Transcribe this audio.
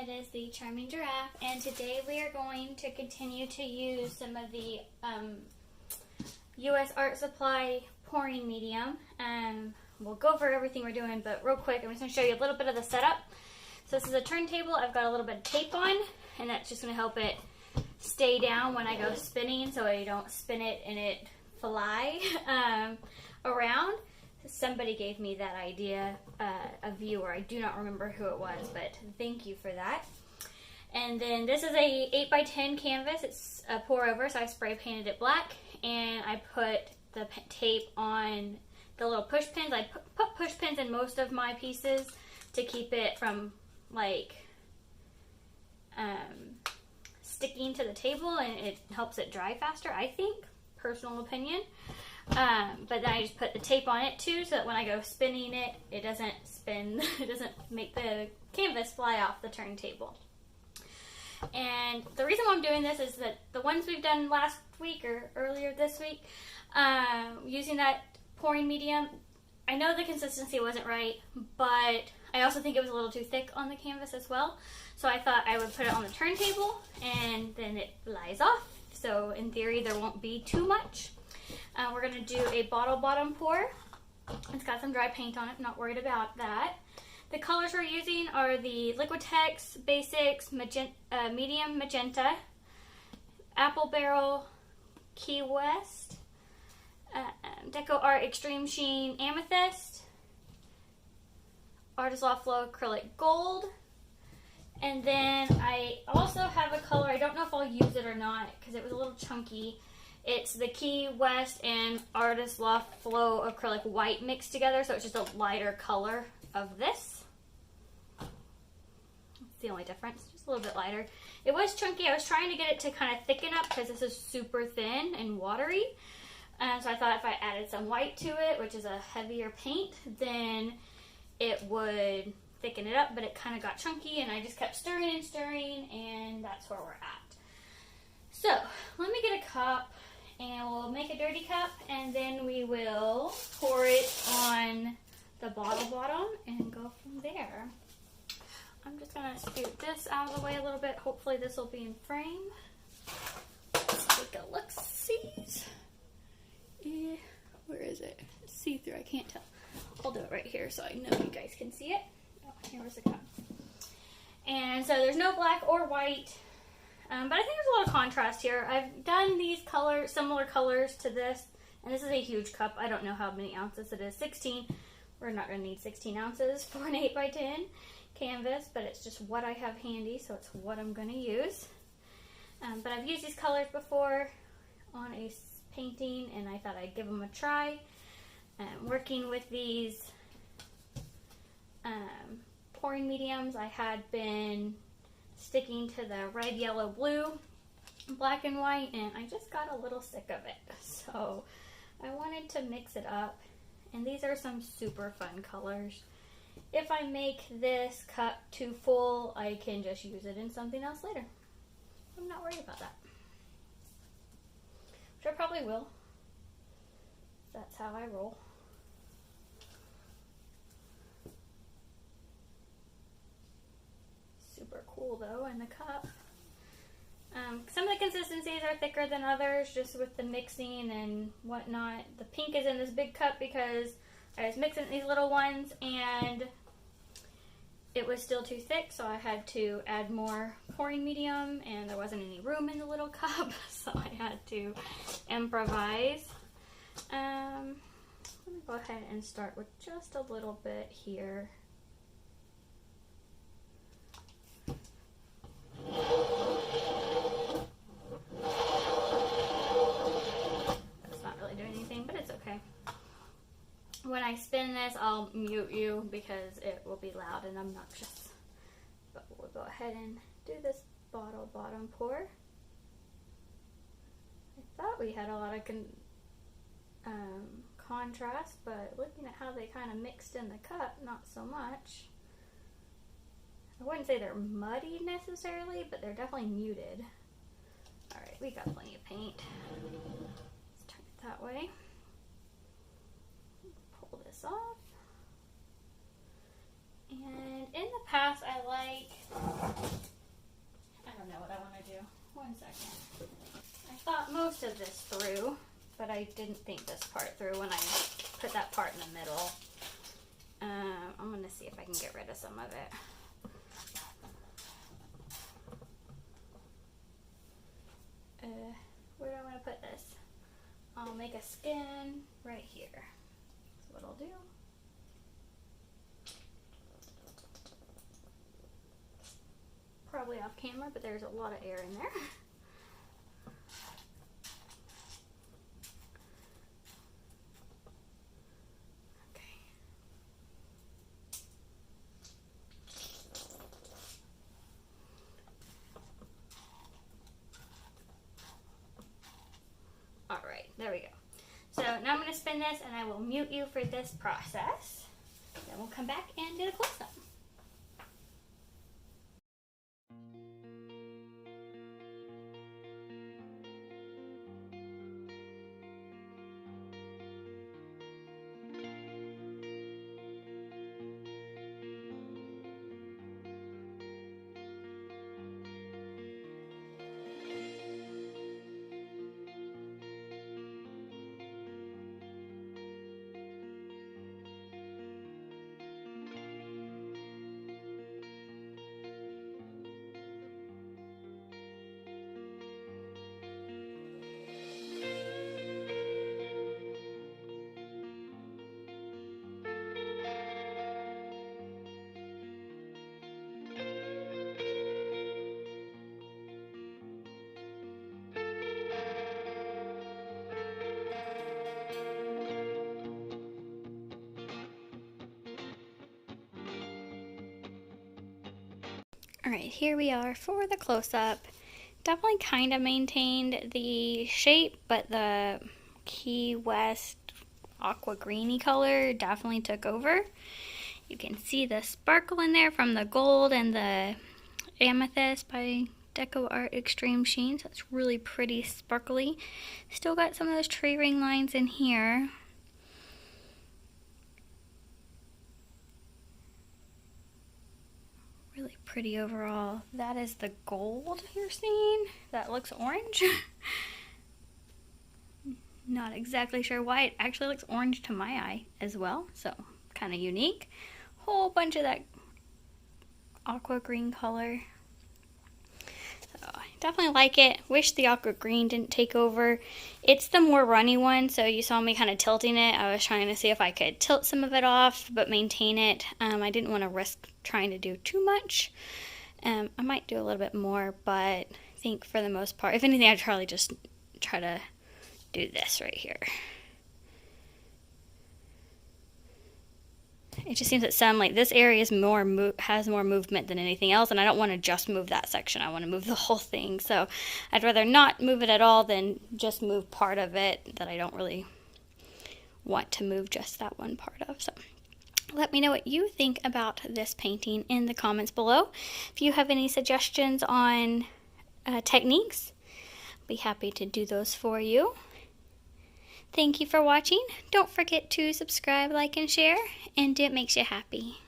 It is the Charming Giraffe, and today we are going to continue to use some of the U.S. Art Supply pouring medium. We'll go over everything we're doing, but real quick, I'm just going to show you a little bit of the setup. So this is a turntable. I've got a little bit of tape on, and that's just going to help it stay down when I go spinning, so I don't spin it and it fly around. Somebody gave me that idea, a viewer. I do not remember who it was, but thank you for that. And then this is a 8x10 canvas. It's a pour over, so I spray painted it black, and I put the tape on the little push pins. I put push pins in most of my pieces to keep it from like sticking to the table, and it helps it dry faster, I think. Personal opinion. But then I just put the tape on it too, so that when I go spinning it, it doesn't spin, it doesn't make the canvas fly off the turntable. And the reason why I'm doing this is that the ones we've done last week or earlier this week, using that pouring medium, I know the consistency wasn't right, but I also think it was a little too thick on the canvas as well. So I thought I would put it on the turntable and then it flies off. So in theory, there won't be too much. We're going to do a bottle bottom pour. It's got some dry paint on it. I'm not worried about that. The colors we're using are the Liquitex Basics Medium Magenta, Apple Barrel Key West, decorart Extreme Sheen Amethyst, Artist Loft Flow Acrylic Gold, and then I also have a color, I don't know if I'll use it or not because it was a little chunky. It's the Key West and Artist Loft Flow Acrylic White mixed together, so it's just a lighter color of this. That's the only difference, just a little bit lighter. It was chunky. I was trying to get it to kind of thicken up because this is super thin and watery. So I thought if I added some white to it, which is a heavier paint, then it would thicken it up, but it kind of got chunky, and I just kept stirring and stirring, and that's where we're at. So let me get a cup, and we'll make a dirty cup, and then we will pour it on the bottle bottom and go from there. I'm just going to scoot this out of the way a little bit. Hopefully this will be in frame. Let's take a look-see. Where is it? It's see-through. I can't tell. I'll do it right here so I know you guys can see it. Oh, here's the cup. And so there's no black or white. But I think there's a lot of contrast here. I've done these colors, similar colors to this, and this is a huge cup. I don't know how many ounces it is. 16. We're not going to need 16 ounces for an 8x10 canvas, but it's just what I have handy, so it's what I'm going to use. But I've used these colors before on a painting, and I thought I'd give them a try. Working with these pouring mediums, I had been sticking to the red, yellow, blue, black and white, and I just got a little sick of it. So I wanted to mix it up, and these are some super fun colors. If I make this cup too full, I can just use it in something else later. I'm not worried about that. Which I probably will. That's how I roll. Super cool though in the cup. Some of the consistencies are thicker than others just with the mixing and whatnot. The pink is in this big cup because I was mixing these little ones and it was still too thick, so I had to add more pouring medium, and there wasn't any room in the little cup, so I had to improvise. Let me go ahead and start with just a little bit here. That's not really doing anything, but it's okay. When I spin this, I'll mute you because it will be loud and obnoxious. But we'll go ahead and do this bottle bottom pour. I thought we had a lot of contrast, but looking at how they kind of mixed in the cup, not so much. I wouldn't say they're muddy necessarily, but they're definitely muted. Alright, we got plenty of paint. Let's turn it that way. Pull this off. And in the past, I like 1 second. I thought most of this through, but I didn't think this part through when I put that part in the middle. I'm going to see if I can get rid of some of it. Where do I want to put this? I'll make a skin right here. That's what I'll do. Probably off camera, but there's a lot of air in there. Alright, there we go. So now I'm going to spin this and I will mute you for this process. Then we'll come back and do the close-up. Alright, here we are for the close-up. Definitely kind of maintained the shape, but the Key West aqua greeny color definitely took over. You can see the sparkle in there from the gold and the amethyst by decorart Extreme Sheen. So it's really pretty sparkly. Still got some of those tree ring lines in here. Really pretty overall. That is the gold you're seeing. That looks orange. Not exactly sure why. It actually looks orange to my eye as well. So kind of unique. Whole bunch of that aqua green color. So I definitely like it. Wish the aqua green didn't take over. It's the more runny one, so you saw me kind of tilting it. I was trying to see if I could tilt some of it off, but maintain it. I didn't want to risk trying to do too much. I might do a little bit more, but I think for the most part, if anything, I'd probably just try to do this right here. It just seems that some, like this area is has more movement than anything else, and I don't want to just move that section. I want to move the whole thing. So I'd rather not move it at all than just move part of it that I don't really want to move just that one part of. So let me know what you think about this painting in the comments below. If you have any suggestions on techniques, I'll be happy to do those for you. Thank you for watching. Don't forget to subscribe, like, and share, and do what makes you happy.